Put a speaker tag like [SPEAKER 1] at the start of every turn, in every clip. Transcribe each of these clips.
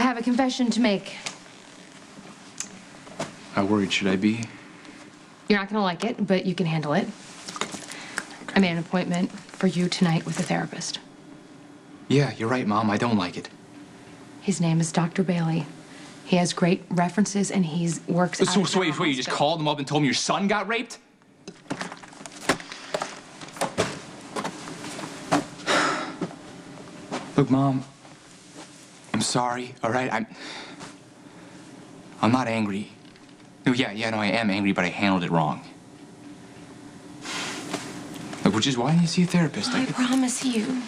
[SPEAKER 1] have a confession to make.
[SPEAKER 2] How worried should I be?
[SPEAKER 1] You're not gonna like it, but you can handle it. I made an appointment for you tonight with a therapist.
[SPEAKER 2] Yeah, you're right, Mom. I don't like it.
[SPEAKER 1] His name is Dr. Bailey. He has great references, and he works out of
[SPEAKER 2] So wait, you just called him up and told me your son got raped? Look, Mom, I'm sorry, all right? I'm not angry. No, no, I am angry, but I handled it wrong. Look, which is why you see a therapist.
[SPEAKER 1] I promise you,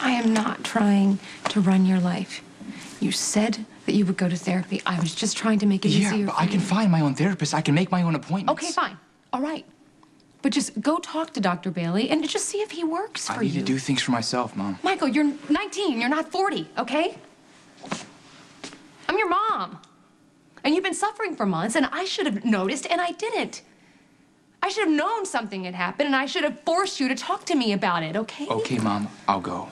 [SPEAKER 1] I am not trying to run your life. You said that you would go to therapy. I was just trying to make it easier for you.
[SPEAKER 2] Yeah, but I can find my own therapist. I can make my own appointments.
[SPEAKER 1] Okay, fine. All right. But just go talk to Dr. Bailey and just see if he works for you.
[SPEAKER 2] I need to do things for myself, Mom.
[SPEAKER 1] Michael, you're 19. You're not 40, okay? I'm your mom. And you've been suffering for months, and I should have noticed, and I didn't. I should have known something had happened, and I should have forced you to talk to me about it, okay?
[SPEAKER 2] Okay, Mom, I'll go.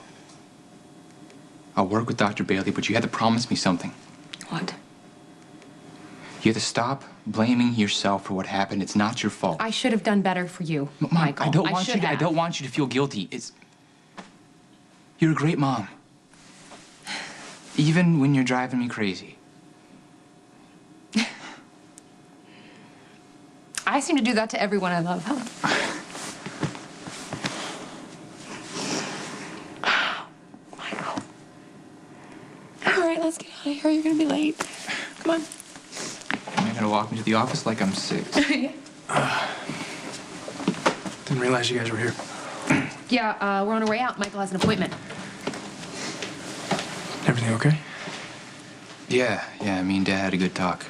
[SPEAKER 2] I'll work with Dr. Bailey, but you had to promise me something.
[SPEAKER 1] What?
[SPEAKER 2] You have to stop blaming yourself for what happened. It's not your fault.
[SPEAKER 1] I should have done better for you,
[SPEAKER 2] Mom,
[SPEAKER 1] Michael.
[SPEAKER 2] I don't want you to feel guilty. You're a great mom. Even when you're driving me crazy.
[SPEAKER 1] I seem to do that to everyone I love, huh? Michael. All right, let's get out of here. You're gonna be late. Come on.
[SPEAKER 2] You're gonna walk me to the office like I'm 6.
[SPEAKER 1] Yeah.
[SPEAKER 3] Didn't realize you guys were here.
[SPEAKER 1] Yeah, we're on our way out. Michael has an appointment.
[SPEAKER 3] Everything okay?
[SPEAKER 2] Yeah, me and Dad had a good talk.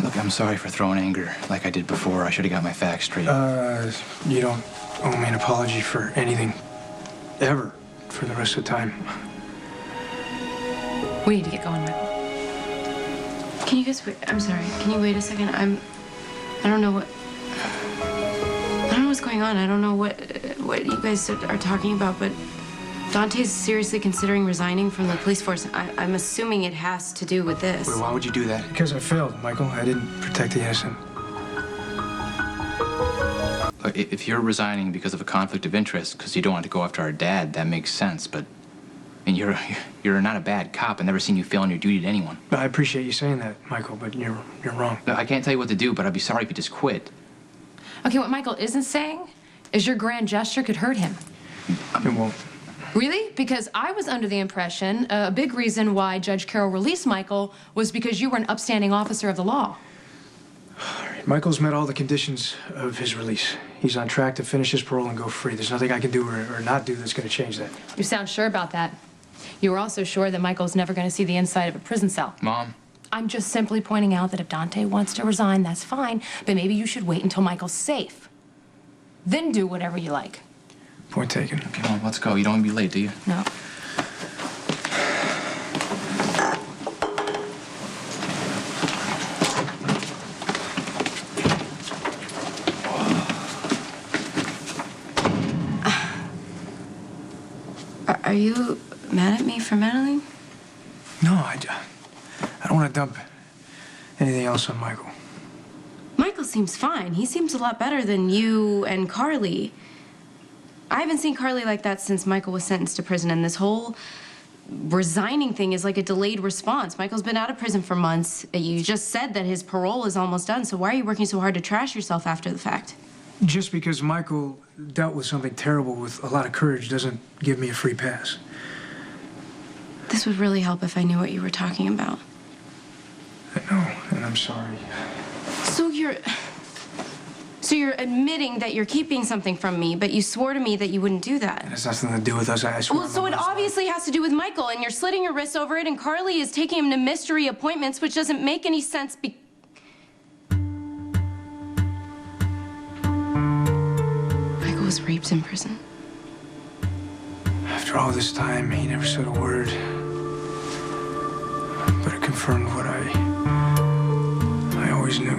[SPEAKER 2] Look, I'm sorry for throwing anger like I did before. I should have got my facts straight.
[SPEAKER 3] You don't owe me an apology for anything. Ever. For the rest of the time.
[SPEAKER 1] We need to get going, Michael.
[SPEAKER 4] Can you guys wait? I'm sorry. Can you wait a second? I don't know what's going on. I don't know what you guys are talking about, but Dante's seriously considering resigning from the police force. I'm assuming it has to do with this.
[SPEAKER 2] Wait, why would you do that?
[SPEAKER 3] Because I failed, Michael. I didn't protect the innocent.
[SPEAKER 2] Look, if you're resigning because of a conflict of interest, because you don't want to go after our dad, that makes sense, but I mean, you're not a bad cop. I've never seen you fail on your duty to anyone.
[SPEAKER 3] I appreciate you saying that, Michael, but you're wrong.
[SPEAKER 2] Look, I can't tell you what to do, but I'd be sorry if you just quit.
[SPEAKER 1] Okay, what Michael isn't saying is your grand gesture could hurt him.
[SPEAKER 3] It won't.
[SPEAKER 1] Really? Because I was under the impression a big reason why Judge Carroll released Michael was because you were an upstanding officer of the law.
[SPEAKER 3] All right, Michael's met all the conditions of his release. He's on track to finish his parole and go free. There's nothing I can do or not do that's going to change that.
[SPEAKER 1] You sound sure about that. You were also sure that Michael's never going to see the inside of a prison cell.
[SPEAKER 2] Mom?
[SPEAKER 1] I'm just simply pointing out that if Dante wants to resign, that's fine, but maybe you should wait until Michael's safe. Then do whatever you like.
[SPEAKER 3] Point taken.
[SPEAKER 2] Okay, Mom, let's go. You don't want to be late, do you?
[SPEAKER 1] No.
[SPEAKER 4] Are you mad at me for meddling?
[SPEAKER 3] No, I don't want to dump anything else on Michael.
[SPEAKER 4] Michael seems fine. He seems a lot better than you and Carly. I haven't seen Carly like that since Michael was sentenced to prison, and this whole resigning thing is like a delayed response. Michael's been out of prison for months. You just said that his parole is almost done, so why are you working so hard to trash yourself after the fact?
[SPEAKER 3] Just because Michael dealt with something terrible with a lot of courage doesn't give me a free pass.
[SPEAKER 4] This would really help if I knew what you were talking about.
[SPEAKER 3] I know, and I'm sorry.
[SPEAKER 4] So you're admitting that you're keeping something from me, but you swore to me that you wouldn't do that.
[SPEAKER 3] It has nothing to do with us. I swear.
[SPEAKER 4] Well, so it obviously has to do with Michael, and you're slitting your wrists over it, and Carly is taking him to mystery appointments, which doesn't make any sense Michael was raped in prison.
[SPEAKER 3] After all this time, he never said a word. But it confirmed what I always knew.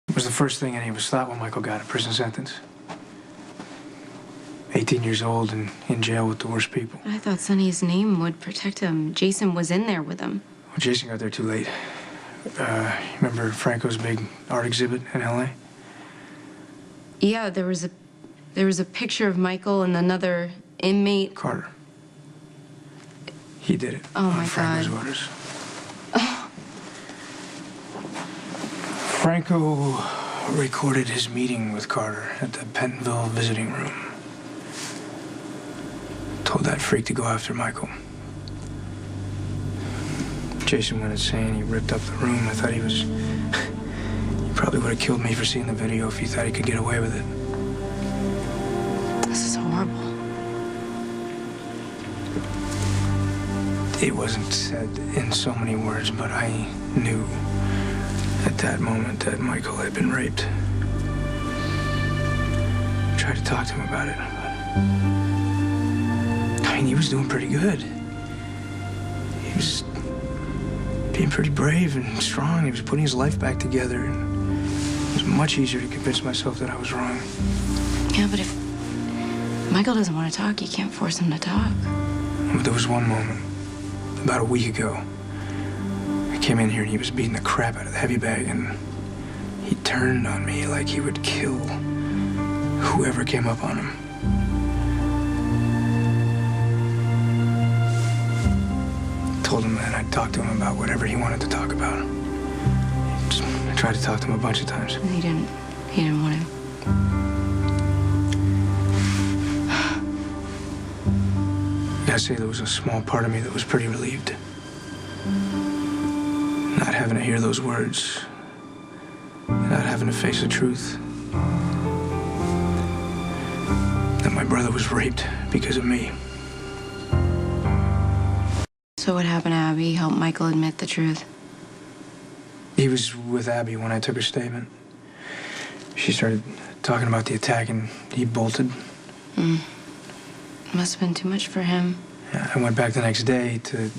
[SPEAKER 3] It was the first thing any of us thought when Michael got a prison sentence. 18 years old and in jail with the worst people.
[SPEAKER 4] I thought Sonny's name would protect him. Jason was in there with him.
[SPEAKER 3] Well, Jason got there too late. Remember Franco's big art exhibit in L.A.?
[SPEAKER 4] Yeah, there was a picture of Michael and another inmate.
[SPEAKER 3] Carter. He did it.
[SPEAKER 4] Oh, my
[SPEAKER 3] on Franco's
[SPEAKER 4] God.
[SPEAKER 3] orders. Franco recorded his meeting with Carter at the Pentonville visiting room. Told that freak to go after Michael. Jason went insane. He ripped up the room. I thought he was... He probably would have killed me for seeing the video if he thought he could get away with it.
[SPEAKER 4] This is horrible.
[SPEAKER 3] It wasn't said in so many words, but I knew at that moment that Michael had been raped. I tried to talk to him about it, but... I mean, he was doing pretty good. He was being pretty brave and strong. He was putting his life back together, and it was much easier to convince myself that I was wrong.
[SPEAKER 4] Yeah, but if Michael doesn't want to talk, you can't force him to talk.
[SPEAKER 3] But there was one moment, about a week ago. I came in here and he was beating the crap out of the heavy bag, and he turned on me like he would kill whoever came up on him. Told him that I'd talk to him about whatever he wanted to talk about. I tried to talk to him a bunch of times.
[SPEAKER 4] He didn't want to.
[SPEAKER 3] I gotta say, there was a small part of me that was pretty relieved. Not having to hear those words. Not having to face the truth. That my brother was raped because of me.
[SPEAKER 4] So what happened to Abby helped Michael admit the truth?
[SPEAKER 3] He was with Abby when I took her statement. She started talking about the attack and he bolted.
[SPEAKER 4] Must have been too much for him.
[SPEAKER 3] Yeah, I went back the next day to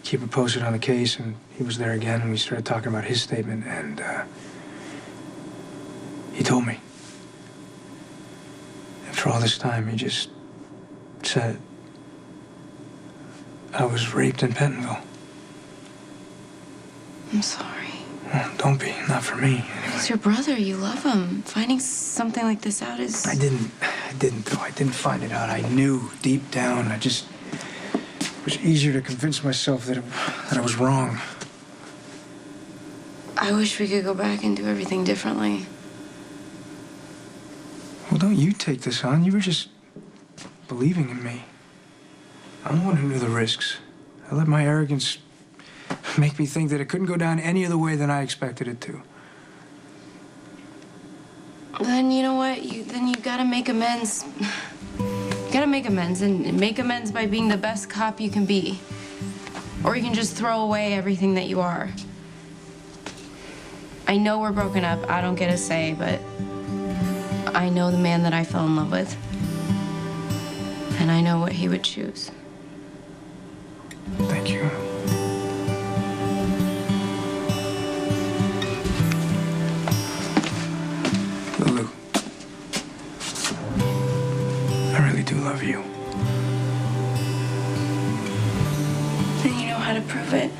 [SPEAKER 3] keep her posted on the case, and he was there again, and we started talking about his statement, and he told me. After all this time, he just said I was raped in Pentonville.
[SPEAKER 4] I'm sorry.
[SPEAKER 3] Well, don't be. Not for me, anyway.
[SPEAKER 4] He's your brother. You love him. Finding something like this out is...
[SPEAKER 3] I didn't, though. I didn't find it out. I knew deep down. It was easier to convince myself that I was wrong.
[SPEAKER 4] I wish we could go back and do everything differently.
[SPEAKER 3] Well, don't you take this on. You were just believing in me. I'm the one who knew the risks. I let my arrogance make me think that it couldn't go down any other way than I expected it to.
[SPEAKER 4] Then you know what? Then you gotta make amends. You gotta make amends, and make amends by being the best cop you can be. Or you can just throw away everything that you are. I know we're broken up. I don't get a say, but I know the man that I fell in love with. And I know what he would choose.
[SPEAKER 3] Thank you. Lulu, I really do love you.
[SPEAKER 4] And you know how to prove it.